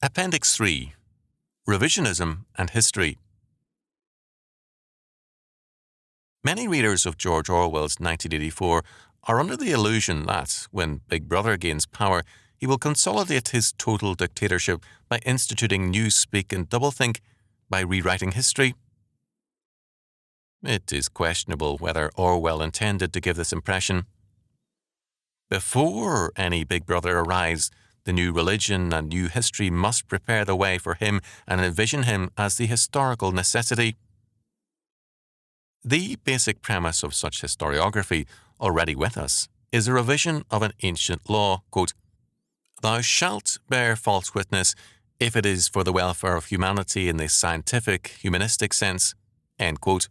Appendix 3. Revisionism and History. Many readers of George Orwell's 1984 are under the illusion that, when Big Brother gains power, he will consolidate his total dictatorship by instituting newspeak and doublethink, by rewriting history. It is questionable whether Orwell intended to give this impression. Before any Big Brother arrives, the new religion and new history must prepare the way for him and envision him as the historical necessity. The basic premise of such historiography, already with us, is a revision of an ancient law, quote, "Thou shalt bear false witness if it is for the welfare of humanity in the scientific, humanistic sense," end quote.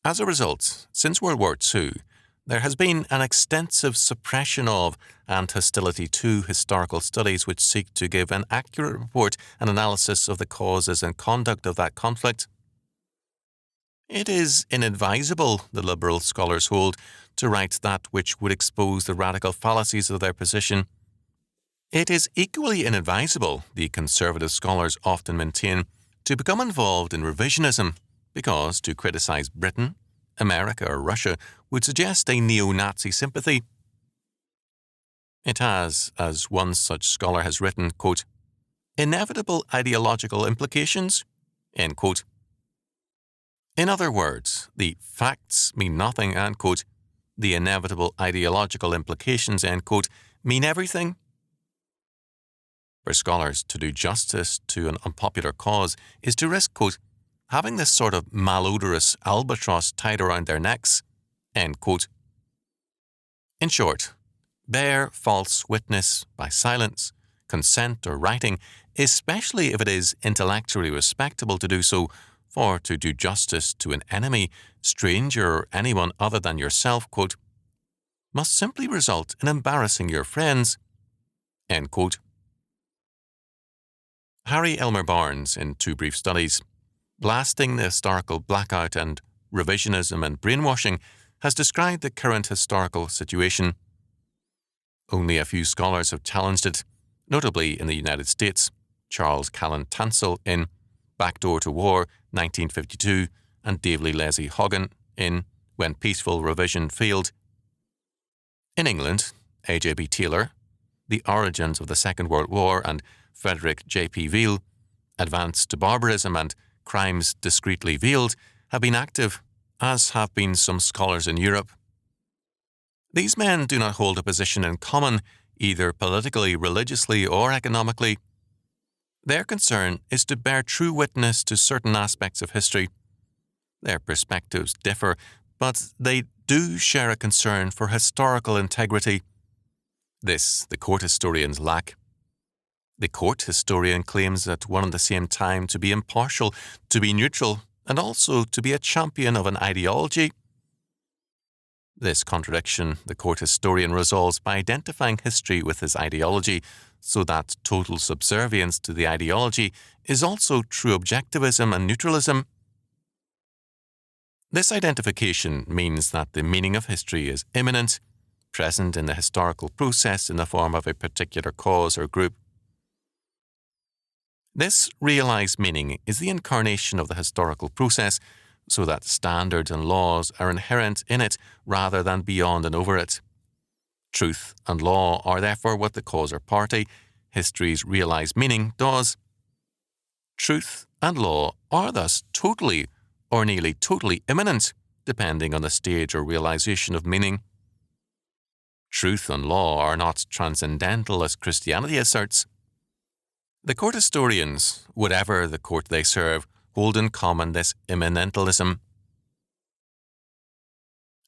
As a result, since World War II, there has been an extensive suppression of and hostility to historical studies which seek to give an accurate report and analysis of the causes and conduct of that conflict. It is inadvisable, the liberal scholars hold, to write that which would expose the radical fallacies of their position. It is equally inadvisable, the conservative scholars often maintain, to become involved in revisionism, because to criticize Britain, America, or Russia would suggest a neo-Nazi sympathy. It has, as one such scholar has written, quote, "inevitable ideological implications," end quote. In other words, the facts mean nothing, and, quote, the inevitable ideological implications, end quote, mean everything. For scholars to do justice to an unpopular cause is to risk, quote, having this sort of malodorous albatross tied around their necks, end quote. In short, bear false witness by silence, consent, or writing, especially if it is intellectually respectable to do so, for to do justice to an enemy, stranger, or anyone other than yourself, quote, must simply result in embarrassing your friends, end quote. Harry Elmer Barnes, in Two Brief Studies, Blasting the Historical Blackout and Revisionism and Brainwashing, has described the current historical situation. Only a few scholars have challenged it, notably in the United States, Charles Callan Tansel in Backdoor to War, 1952, and David Leslie Hogan in When Peaceful Revision Failed. In England, A.J.B. Taylor, The Origins of the Second World War, and Frederick J.P. Veal, Advance to Barbarism and Crimes Discreetly Veiled, have been active, as have been some scholars in Europe. These men do not hold a position in common, either politically, religiously, or economically. Their concern is to bear true witness to certain aspects of history. Their perspectives differ, but they do share a concern for historical integrity. This the court historians lack. The court historian claims at one and the same time to be impartial, to be neutral, and also to be a champion of an ideology. This contradiction the court historian resolves by identifying history with his ideology, so that total subservience to the ideology is also true objectivism and neutralism. This identification means that the meaning of history is immanent, present in the historical process in the form of a particular cause or group. This realized meaning is the incarnation of the historical process, so that standards and laws are inherent in it rather than beyond and over it. Truth and law are therefore what the cause or party, history's realized meaning, does. Truth and law are thus totally or nearly totally immanent, depending on the stage or realization of meaning. Truth and law are not transcendental as Christianity asserts. The court historians, whatever the court they serve, hold in common this immanentalism.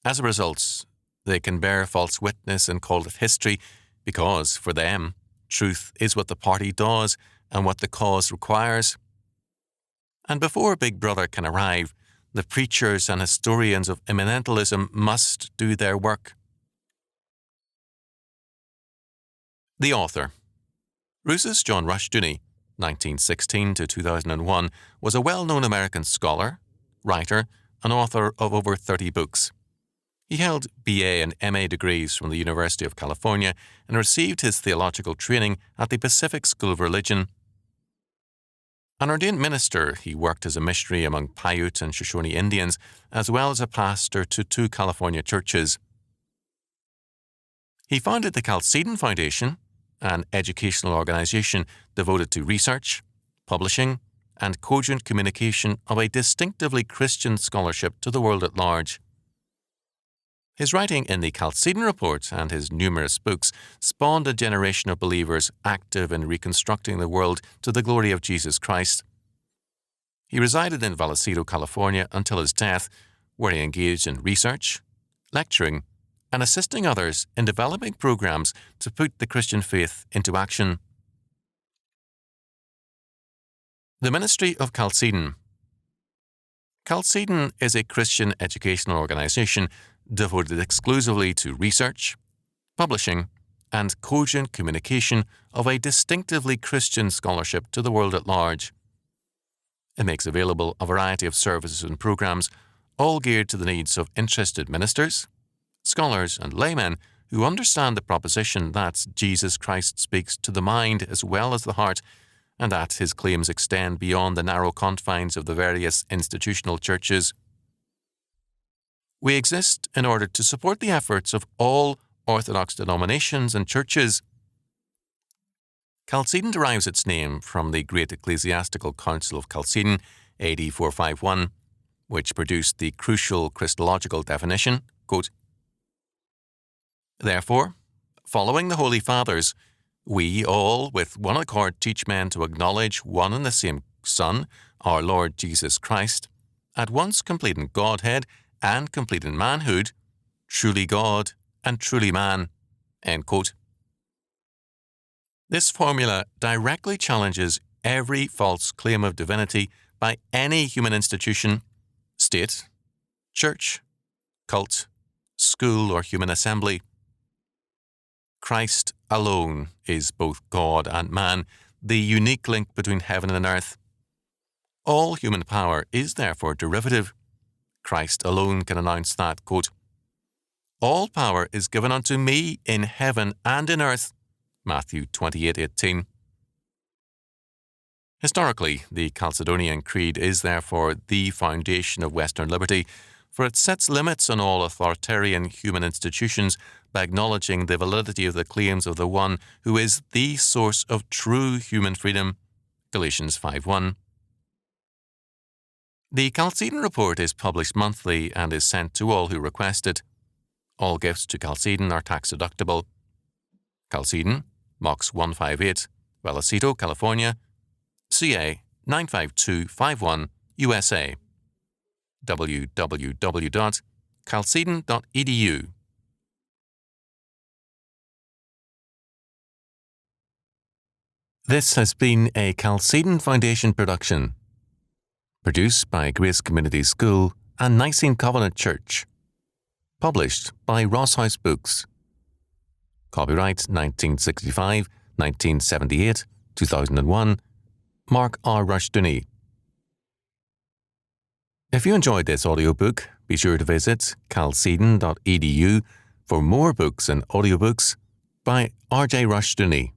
As a result, they can bear false witness and call it history because, for them, truth is what the party does and what the cause requires. And before Big Brother can arrive, the preachers and historians of immanentalism must do their work. The author. Rousseau's John Rushdoony, 1916 to 2001, was a well-known American scholar, writer, and author of over 30 books. He held BA and MA degrees from the University of California and received his theological training at the Pacific School of Religion. An ordained minister, he worked as a missionary among Paiute and Shoshone Indians, as well as a pastor to 2 California churches. He founded the Chalcedon Foundation, an educational organization devoted to research, publishing, and cogent communication of a distinctively Christian scholarship to the world at large. His writing in the Chalcedon Report and his numerous books spawned a generation of believers active in reconstructing the world to the glory of Jesus Christ. He resided in Vallecito, California until his death, where he engaged in research, lecturing, and assisting others in developing programs to put the Christian faith into action. The Ministry of Chalcedon. Chalcedon is a Christian educational organization devoted exclusively to research, publishing, and cogent communication of a distinctively Christian scholarship to the world at large. It makes available a variety of services and programs, all geared to the needs of interested ministers, scholars, and laymen who understand the proposition that Jesus Christ speaks to the mind as well as the heart, and that his claims extend beyond the narrow confines of the various institutional churches. We exist in order to support the efforts of all Orthodox denominations and churches. Chalcedon derives its name from the Great Ecclesiastical Council of Chalcedon, AD 451, which produced the crucial Christological definition, quote, "Therefore, following the Holy Fathers, we all with one accord teach men to acknowledge one and the same Son, our Lord Jesus Christ, at once complete in Godhead and complete in manhood, truly God and truly man." End quote. This formula directly challenges every false claim of divinity by any human institution, state, church, cult, school, or human assembly. Christ alone is both God and man, the unique link between heaven and earth. All human power is therefore derivative. Christ alone can announce that, quote, "All power is given unto me in heaven and in earth," Matthew 28:18. Historically, the Chalcedonian Creed is therefore the foundation of Western liberty, for it sets limits on all authoritarian human institutions by acknowledging the validity of the claims of the one who is the source of true human freedom, Galatians 5:1. The Chalcedon Report is published monthly and is sent to all who request it. All gifts to Chalcedon are tax-deductible. Chalcedon, Mox 158, Vallecito, California, CA 95251, USA. www.chalcedon.edu. This has been a Chalcedon Foundation production, produced by Grace Community School and Nicene Covenant Church, published by Ross House Books. Copyright 1965, 1978, 2001, Mark R. Rushdoony. If you enjoyed this audiobook, be sure to visit chalcedon.edu for more books and audiobooks by R.J. Rushdoony.